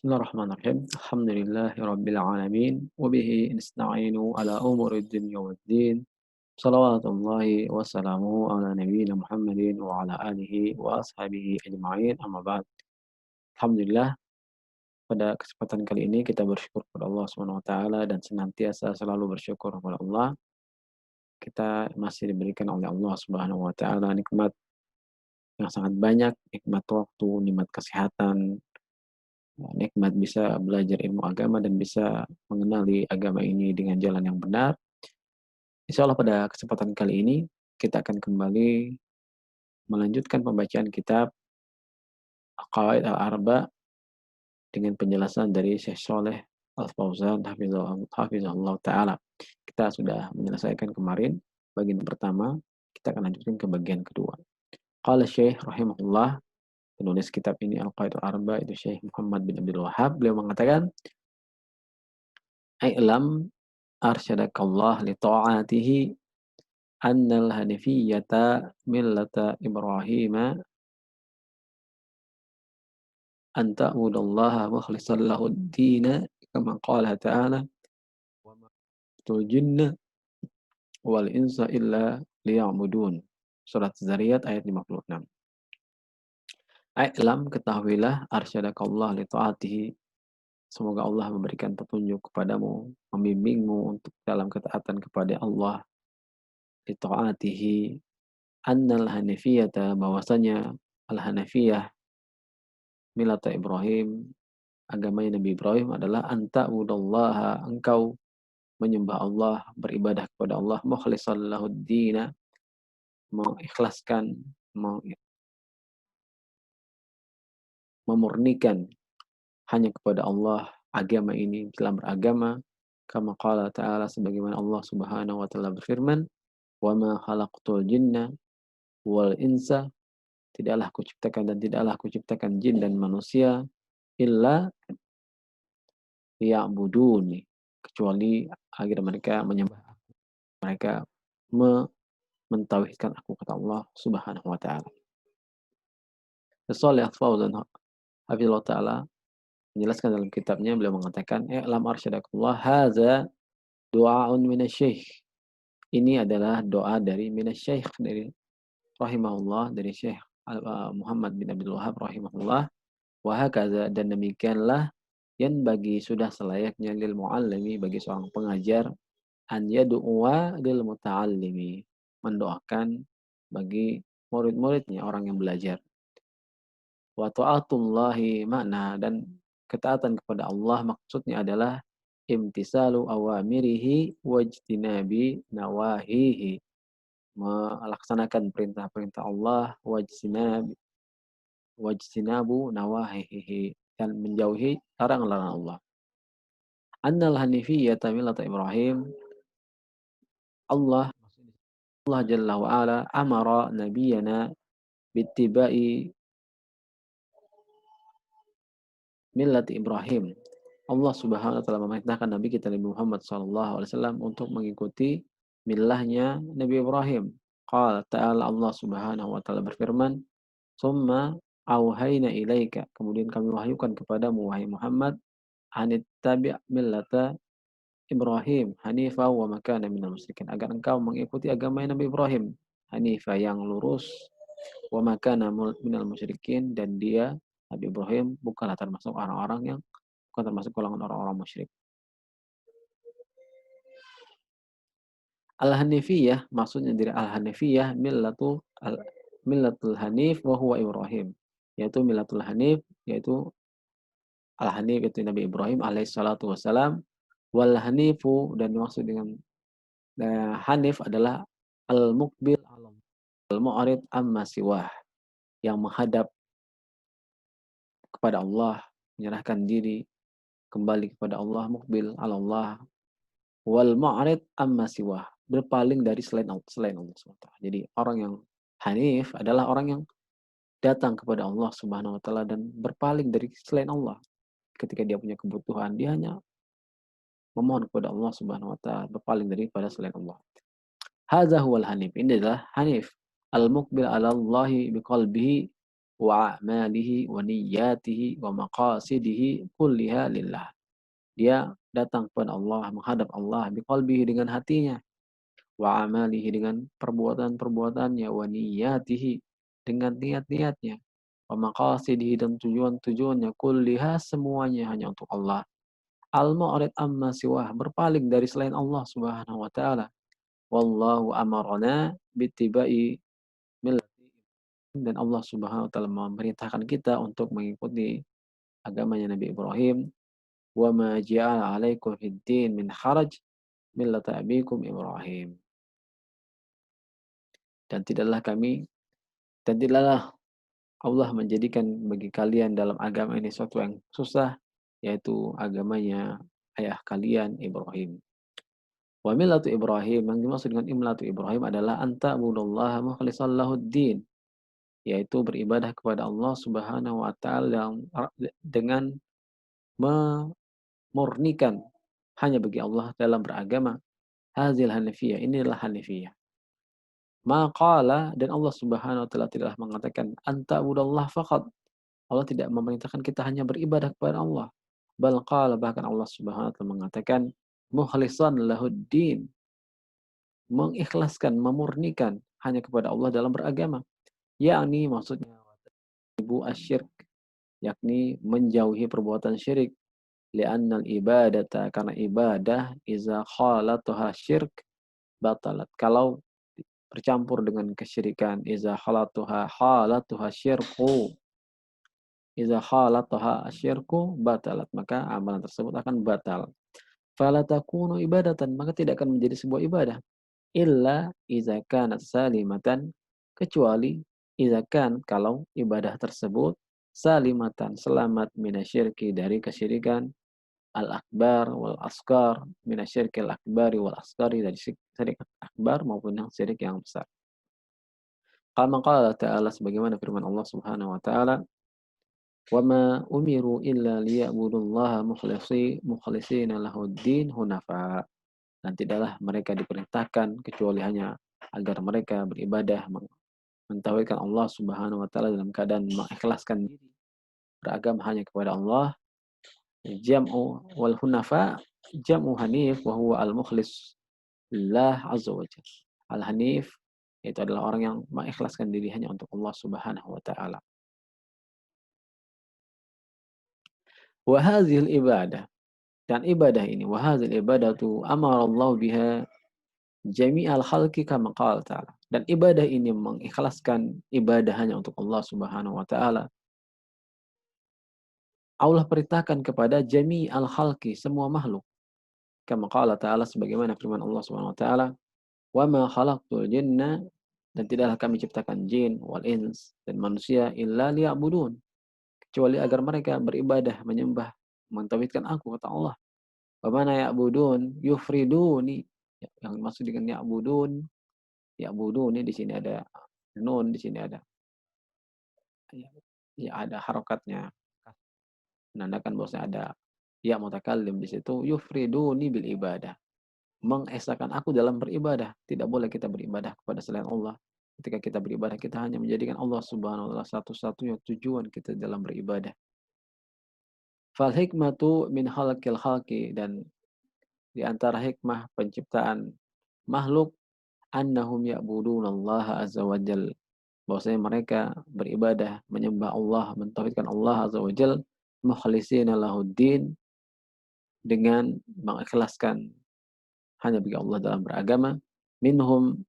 Bismillahirrahmanirrahim. Alhamdulillahi alamin wa bihi nasta'inu ala umuri dunya waddin. Shalawatullahi wa salamuhu ala nabiyyina Muhammadin wa ala alihi wa ashabihi ajma'in. Amma ba'd. Alhamdulillah, pada kesempatan kali ini kita bersyukur kepada Allah Subhanahu wa taala dan senantiasa selalu bersyukur kepada Allah. Kita masih diberikan oleh Allah Subhanahu wa taala nikmat yang sangat banyak, nikmat waktu, nikmat kesehatan, nikmat bisa belajar ilmu agama dan bisa mengenali agama ini dengan jalan yang benar. Insya Allah pada kesempatan kali ini kita akan kembali melanjutkan pembacaan kitab Aqaid Al-Arba dengan penjelasan dari Syekh Saleh Al-Fauzan hafizahullah taala. Kita sudah menyelesaikan kemarin bagian pertama, kita akan lanjutkan ke bagian kedua. Qala Syekh rahimahullah, penulis kitab ini Al-Qaid Al-Arba itu Syekh Muhammad bin Abdul Wahhab, beliau mengatakan, "I'lam arsyadakallah li ta'atihi annal hanifiyyata millata Ibrahim an ta'budallaha mukhlishan lahud-din kama qala ta'ala wa ma khalaqtul jinna wal insa illa liya'budun." Surat Zariyat ayat 56. I'lam, ketahuilah, arsyadakallah li ta'atihi, semoga Allah memberikan petunjuk kepadamu, membimbingmu untuk dalam ketaatan kepada Allah, li ta'atihi, annal hanifiyata, bahwasanya al-hanafiyah milata Ibrahim, agamanya Nabi Ibrahim adalah anta udallaha, engkau menyembah Allah, beribadah kepada Allah, mukhlishan lahuddina, mengikhlaskan, memurnikan hanya kepada Allah agama ini dalam beragama, kama qala ta'ala, sebagaimana Allah Subhanahu wa taala berfirman, wa ma khalaqtul jinna wal insa, tidaklah kuciptakan dan tidaklah kuciptakan jin dan manusia illa liya'buduni, kecuali agar mereka menyembah, mereka mentauhidkan aku, kata Allah Subhanahu wa taala. Shalih Al-Fauzan hafizallahu taala menjelaskan dalam kitabnya, beliau mengatakan, "I'lam arsyadakallah, hadza du'aun minasy-syaikh." Ini adalah doa dari minasy-syaikh, dari rahimahullah, dari Syekh Muhammad bin Abdul Wahhab rahimahullah. Wa hakaza, dan demikianlah, yang bagi sudah selayaknya lil muallimi, bagi seorang pengajar, an yad'uwa lil muta'allimi, mendoakan bagi murid-muridnya, orang yang belajar. Wa ta'atullahi makna, dan ketaatan kepada Allah maksudnya adalah imtisalu awamirihi wajtinabi nawahihi, melaksanakan perintah-perintah Allah, wajtinabu nawahihi, dan menjauhi larangan-larangan Allah. Annal hanifiyyata millata Ibrahim, Allah Jalla wa ala amara nabiyana bittiba'i millati Ibrahim. Allah Subhanahu wa taala memerintahkan Nabi kita Nabi Muhammad sallallahu alaihi wasallam untuk mengikuti millahnya Nabi Ibrahim. Qala ta'ala, Allah Subhanahu wa taala berfirman, "Summa auhayna ilaika", kemudian kami wahyukan kepadamu wahai Muhammad, "anittabi' millata Ibrahim hanifa wa ma kana minal musyrikin", agar engkau mengikuti agama Nabi Ibrahim, hanifa yang lurus, wa ma kana minal musyrikin, dan dia Nabi Ibrahim bukanlah termasuk orang-orang yang bukan termasuk golongan orang-orang musyrik. Al-Hanifiyah, maksudnya dari Al-Hanifiyah millatul Hanif wa huwa Ibrahim, yaitu millatul Hanif, yaitu Al-Hanif itu Nabi Ibrahim alaihi salatu wassalam. Wal Hanifu, dan dimaksud dengan Hanif adalah al-muqbil al-mu'rid amma siwah, yang menghadap kepada Allah, menyerahkan diri kembali kepada Allah, muqbil ala Allah, wal mu'rid amma siwah, berpaling dari selain Allah SWT. Jadi orang yang Hanif adalah orang yang datang kepada Allah Subhanahu wa taala dan berpaling dari selain Allah. Ketika dia punya kebutuhan, dia hanya memohon kepada Allah Subhanahu wa taala, berpaling daripada selain Allah. Hadza huwal Hanif, ini adalah Hanif, al-muqbil 'ala Allahi biqalbihi, wa a'malihi wa niyyatihi wa maqasidihi kulliha lillah. Dia datang kepada Allah, menghadap Allah biqalbihi dengan hatinya, wa amalihi dengan perbuatan-perbuatannya, wa niyyatihi dengan niat-niatnya, wa maqasidihi dan tujuan-tujuannya, kulliha semuanya hanya untuk Allah. Al-mu'rid amma siwah, berpaling dari selain Allah Subhanahu wa taala. Wallahu amarna bittiba'i millati, dan Allah Subhanahu wa taala memerintahkan kita untuk mengikuti agamanya Nabi Ibrahim. Wa ma ja'ala 'alaikum fid din min haraj millata abikum Ibrahim. Dan tidaklah kami dan tidaklah Allah menjadikan bagi kalian dalam agama ini sesuatu yang susah, yaitu agamanya ayah kalian Ibrahim. Wa millatu Ibrahim, yang dimaksud dengan millatu Ibrahim adalah anta ta'budullaha mukhlishan lahuddin, yaitu beribadah kepada Allah Subhanahu wa taala dengan memurnikan hanya bagi Allah dalam beragama. Hazil Hanifiyah, inilah Hanifiyah. Maqala, dan Allah Subhanahu wa taala tidaklah mengatakan anta ta'budallah faqat. Allah tidak memerintahkan kita hanya beribadah kepada Allah. Bal qala, bahkan Allah Subhanahu wa taala mengatakan mukhlishan lahuddin, mengikhlaskan, memurnikan hanya kepada Allah dalam beragama. Yakni maksudnya ibu asyirk, yakni menjauhi perbuatan syirik. Li'annal ibadata, karena ibadah iza khalatuha syirk batalat. Kalau bercampur dengan kesyirikan, iza khalatuha syirku, iza khalatuha asyirku batalat, maka amalan tersebut akan batal. Fala takunu ibadatan, maka tidak akan menjadi sebuah ibadah. Illa iza kanat salimatan, kecuali iza kan, kalau ibadah tersebut salimatan, selamat minasyirki, dari kesyirikan, al-akbar wal asgar, minasyirki al-akbari wal asgari, dari syirik akbar maupun yang syirik yang besar. Kama qala ta'ala, sebagaimana firman Allah Subhanahu wa taala, wa ma umiru illa liya'budullaha mukhlishina lahuddin hunafa. Dan tidaklah mereka diperintahkan kecuali hanya agar mereka beribadah, mentauhidkan Allah Subhanahu wa taala dalam keadaan mengikhlaskan diri, beragama hanya kepada Allah. Jam'u wal hunafa, jam'u hanif wa huwa al-mukhlis lillah azza wa jalla. Al-hanif itu adalah orang yang mengikhlaskan diri hanya untuk Allah Subhanahu wa taala. Wa hadhil ibadah, dan ibadah ini, wa hadhil ibadatu amara Allah biha jami'al khalqi kama qala ta'ala. Dan ibadah ini mengikhlaskan ibadah hanya untuk Allah Subhanahu wa taala. Allah perintahkan kepada jami'al khalqi, semua makhluk. Kama qala ta'ala, sebagaimana firman Allah Subhanahu wa taala, "Wa ma khalaqtul jinna", dan tidaklah kami ciptakan jin wal ins, dan manusia, illa liya'budun, kecuali agar mereka beribadah, menyembah, mentauhidkan aku, kata Allah. Wa mana ya'budun yufriduni, yang maksud dengan ya'budun, ya'buduni di sini ada nun, di sini ada ya ada harokatnya, menandakan bahwasanya ada ya mutakallim di situ. Yufriduni bil ibadah, mengesahkan aku dalam beribadah. Tidak boleh kita beribadah kepada selain Allah. Ketika kita beribadah, kita hanya menjadikan Allah Subhanahu wa taala satu-satunya tujuan kita dalam beribadah. Fal hikmatu min khalqil khalqi, dan di antara hikmah penciptaan makhluk, annahum ya'budunallaha azza wa jalla, bahwasanya mereka beribadah, menyembah Allah, mentauhidkan Allah azza wa jalla, mukhlishina lahuddin, dengan mengikhlaskan hanya bagi Allah dalam beragama. Minhum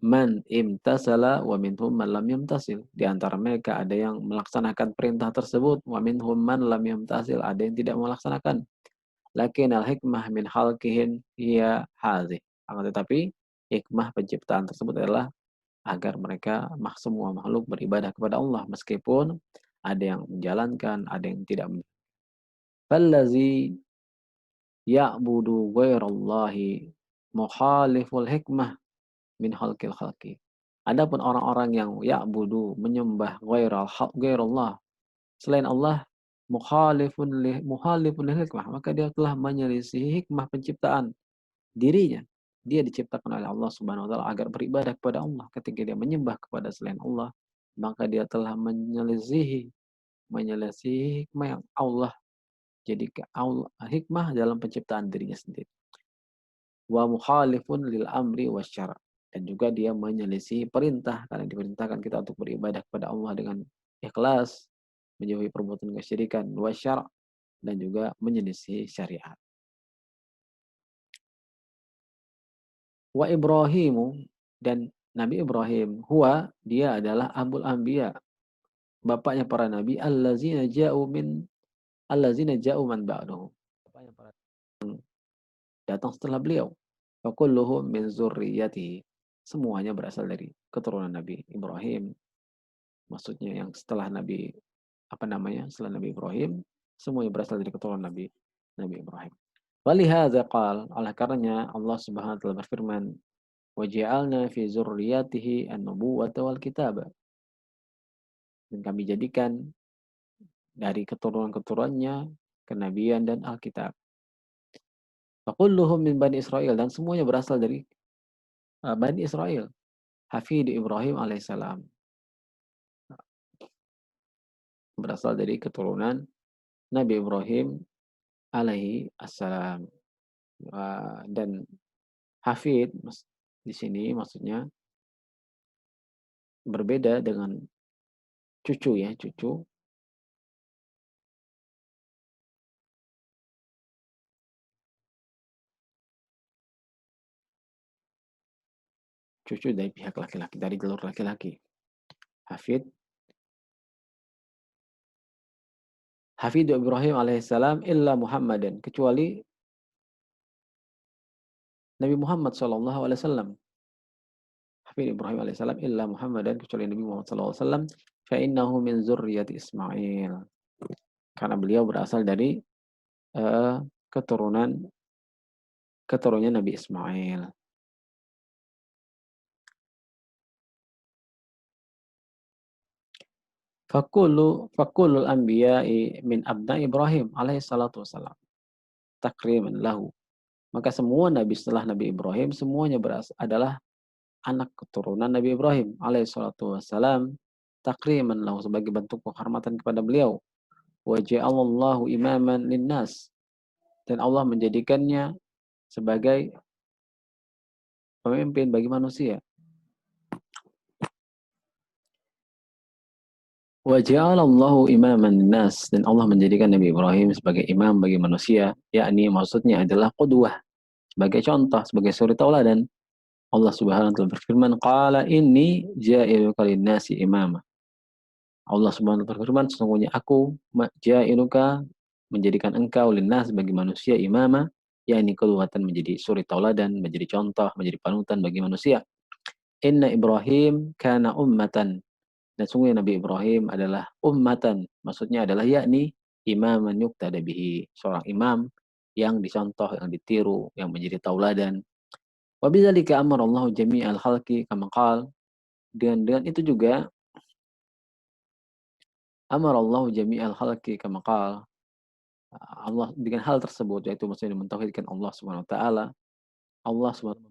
man imtasala wa minhum man lam yamtasil. Di antara mereka ada yang melaksanakan perintah tersebut, wa minhum man lam yamtasil, ada yang tidak melaksanakan. Lakin al hikmah min khalqihin hiya hadhi. Akan tetapi hikmah penciptaan tersebut adalah agar mereka semua makhluk beribadah kepada Allah, meskipun ada yang menjalankan, ada yang tidak. Fallazi ya'budu ghairallahi mukhaliful hikmah min khalqil khalqi. Adapun orang-orang yang ya'budu, menyembah ghairallah, selain Allah, muhalifun lil hikmah, maka dia telah menyelisih hikmah penciptaan dirinya. Dia diciptakan oleh Allah Subhanahu wa taala agar beribadah kepada Allah. Ketika dia menyembah kepada selain Allah, maka dia telah menyelisihi hikmah yang Allah jadikan, Allah hikmah dalam penciptaan dirinya sendiri. Wa mukhalifun lil amri wasyara, dan juga dia menyelisihi perintah, karena diperintahkan kita untuk beribadah kepada Allah dengan ikhlas, menjauhi perbuatan kesyirikan, wasyara, dan juga menyelisihi syariat. Wa Ibrahimu, dan Nabi Ibrahim, huwa, dia adalah abul anbiya, bapaknya para nabi, allazina ja'u man ba'dahu, bapaknya para datang setelah beliau. Wa kulluhum min zurriyyatihi, semuanya berasal dari keturunan Nabi Ibrahim. Maksudnya yang setelah Nabi, setelah Nabi Ibrahim, semuanya berasal dari keturunan Nabi Ibrahim. Walihadza qala, oleh karenanya Allah Subhanahu wa taala berfirman, wa ja'alna fi zurriyyatihi an-nubuwwata wal kitaba, dan kami jadikan dari keturunan-keturunannya kenabian dan Alkitab. Wa kulluhum min Bani Israil, dan semuanya berasal dari Bani Israel. Hafid Ibrahim alaihissalam, berasal dari keturunan Nabi Ibrahim alaihi assalam. Dan hafid di sini maksudnya berbeda dengan cucu ya, cucu dari pihak laki-laki, dari jalur laki-laki. Hafid Ibrahim alaihissalam illa Muhammadan, kecuali Nabi Muhammad sallallahu alaihi wasallam. Hafid Ibrahim alaihissalam illa Muhammadan, kecuali Nabi Muhammad sallallahu alaihi wasallam, fa innahu min zurriyyati Ismail, karena beliau berasal dari uh, keturunan Nabi Ismail. Fakulul anbiya'i min abna Ibrahim alaihi salatu wassalam takriman lahu, maka semua nabi setelah Nabi Ibrahim semuanya adalah anak keturunan Nabi Ibrahim alaihi salatu wassalam, takriman lahu, sebagai bentuk penghormatan kepada beliau. Wa ja'alallahu imaman linnas, dan Allah menjadikannya sebagai pemimpin bagi manusia. Wa ja'alallahu imaman linnas, dan Allah menjadikan Nabi Ibrahim sebagai imam bagi manusia, yakni maksudnya adalah qudwah, sebagai contoh, sebagai suri tauladan. Allah Subhanahu wa taala berfirman, qala inni ja'iluka lin-nasi imama. Allah Subhanahu wa taala berfirman, sesungguhnya aku ja'iluka, menjadikan engkau, linnas, bagi manusia, imama, yakni qudwatan, menjadi suri tauladan, menjadi contoh, menjadi panutan bagi manusia. Inna Ibrahim kana ummatan, dan sungguh Nabi Ibrahim adalah ummatan, maksudnya adalah yakni imaman yuqtada bihi, seorang imam yang dicontoh, yang ditiru, yang menjadi tauladan. Wa bidzalika amara Allah jami'al khalqi kama qala, dengan itu juga amara Allah jami'al khalqi kama qala, Allah dengan hal tersebut, yaitu maksudnya mentauhidkan Allah Subhanahu wa taala. Allah Subhanahu wa taala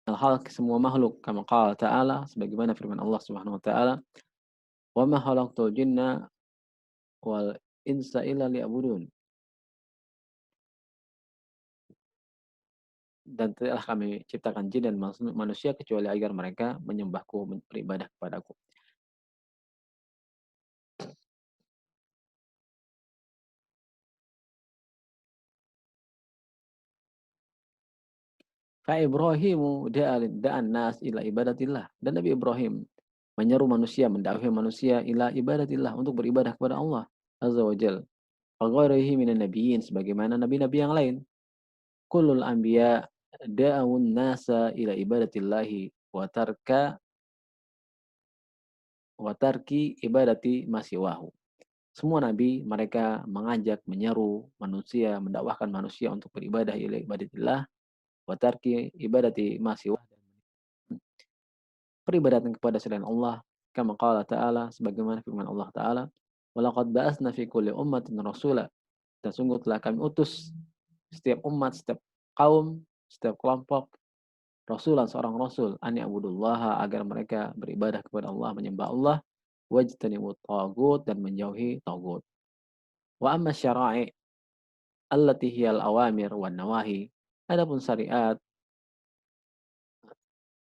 al-khalq, semua makhluk, kama qala ta'ala, sebagaimana firman Allah Subhanahu wa taala, wa ma khalaqtul jinna wal insa illa liya'budun, dan tidaklah kami ciptakan jin dan manusia kecuali agar mereka menyembahku, beribadah kepadaku. Fa Ibrahimu da'an nas ila ibadatillah, dan Nabi Ibrahim menyeru manusia, mendakwahi manusia, ila ibadatillah, untuk beribadah kepada Allah azza wa jalla. Wa ghairihi minan nabiyyin, sebagaimana nabi-nabi yang lain. Kullul anbiya da'awun nasa ila ibadatillahi wa tarki ibadati masiwahu. Semua nabi mereka mengajak, menyeru manusia, mendakwahkan manusia untuk beribadah ila ibadatillah wa tarki ibadati masiwah, peribadatan kepada selain Allah. Kama qala ta'ala, sebagaimana firman Allah Ta'ala, walaqad ba'atsna fi kulli ummatin rasula, dan sungguh telah kami utus setiap umat, setiap kaum, setiap kelompok, rasulan, seorang rasul, an ya'budullaha, agar mereka beribadah kepada Allah, menyembah Allah, wajtanibut taghut dan menjauhi taghut. Wa amma syara'i' allati hiyal awamir wan nawahi. Adapun syariat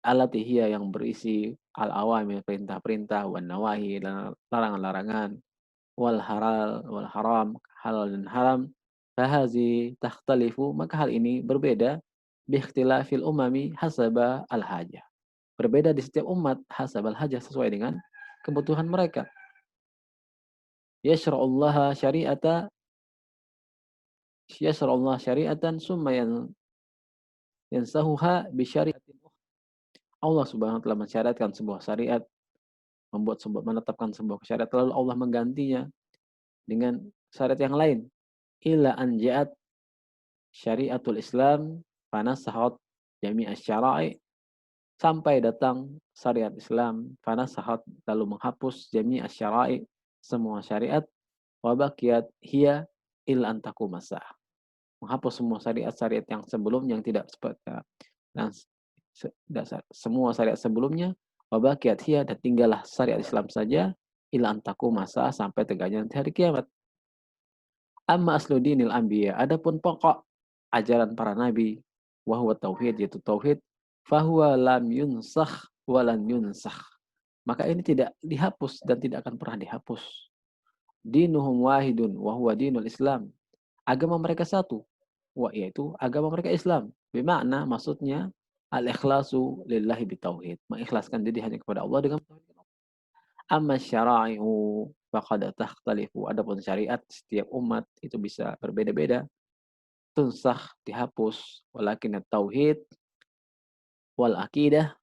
allati hiya yang berisi al-awamir perintah-perintah wan nawahi dan larangan-larangan wal haram halal dan haram fahazi takhtalifu maka hal ini berbeda biikhtilafil umami hasaba al-hajah. Berbeda di setiap umat hasabal hajah sesuai dengan kebutuhan mereka. Yashra'ullaha syari'ata Yashra'ullah syari'atan summa yansahuha bi syari'atin. Allah Subhanahu wa taala mensyariatkan sebuah syariat, menetapkan sebuah syariat lalu Allah menggantinya dengan syariat yang lain. Ila an ja'at syariatul Islam fanasahat jami'asy syara'i sampai datang syariat Islam fanasahat lalu menghapus jami'asy syara'i semua syariat wa baqiyat hiya illa an taquma menghapus semua syariat-syariat yang sebelumnya yang tidak seperti dan semua syariat sebelumnya wa baqiyat hiya dan tinggallah syariat Islam saja illa an taquma sampai tegaknya nanti hari kiamat. Amma asludinil anbiya, adapun pokok ajaran para nabi, wa huwa tauhid, yaitu tauhid, fahuwa lam yunsakh wa lan yunsakh. Maka ini tidak dihapus dan tidak akan pernah dihapus. Dinuhum wahidun wa huwa dinul Islam. Agama mereka satu, yaitu agama mereka Islam. Bermakna maksudnya al-ikhlasu lillahi bitauhid, mengikhlaskan diri hanya kepada Allah dengan tauhid. Amma syara'i'u faqad takhtalifu. Adapun syariat setiap umat itu bisa berbeda-beda. Tunsakh dihapus. Walakin tauhid wal aqidah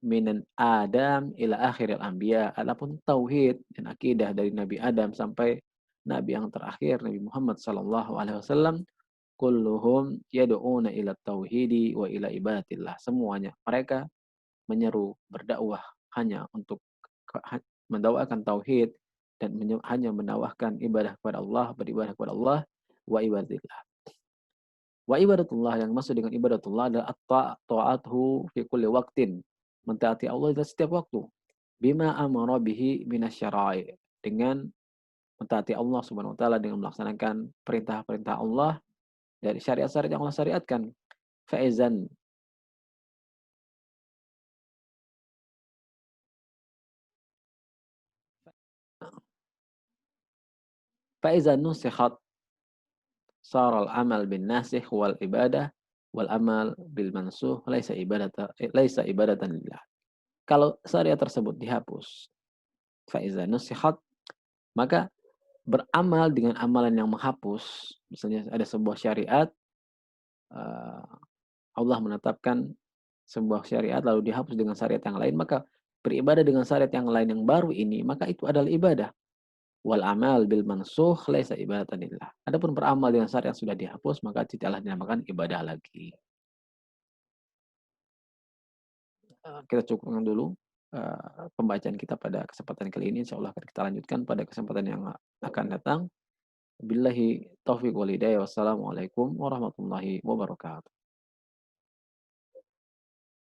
minan Adam ila akhiril anbiya. Adapun tauhid dan akidah dari Nabi Adam sampai Nabi yang terakhir Nabi Muhammad sallallahu alaihi wasallam kulluhum yad'una ila tauhidi wa ila ibadatillah. Semuanya mereka menyeru berdakwah hanya untuk mendakwakan tauhid dan hanya mendakwahkan ibadah kepada Allah, beribadah kepada Allah wa ibadatillah. Wa ibadatullah yang maksud dengan ibadatullah adalah ta'atuhu fi kulli waqtin, mentaati Allah di setiap waktu. Bima amara bihi minasyara'i, dengan mentaati Allah Subhanahu wa taala dengan melaksanakan perintah-perintah Allah dari syariat-syariat yang Allah syariatkan. Faizan faizan nusikhat saral amal bin nasikh wal ibadah wal amal bil mansuh laisa ibadatan lillah. Kalau syariat tersebut dihapus, faiza nusikhat, maka beramal dengan amalan yang menghapus, misalnya ada sebuah syariat, uh, Allah menetapkan sebuah syariat lalu dihapus dengan syariat yang lain, maka beribadah dengan syariat yang lain yang baru ini, maka itu adalah ibadah. Wal amal bil mansukh laisa ibadatan lillah. Adapun beramal dengan syariat yang sudah dihapus, maka tidaklah dinamakan ibadah lagi. Kita cukupkan dulu pembacaan kita pada kesempatan kali ini. Insyaallah akan kita lanjutkan pada kesempatan yang akan datang. Billahi taufiq wal hidayah. Wassalamualaikum warahmatullahi wabarakatuh.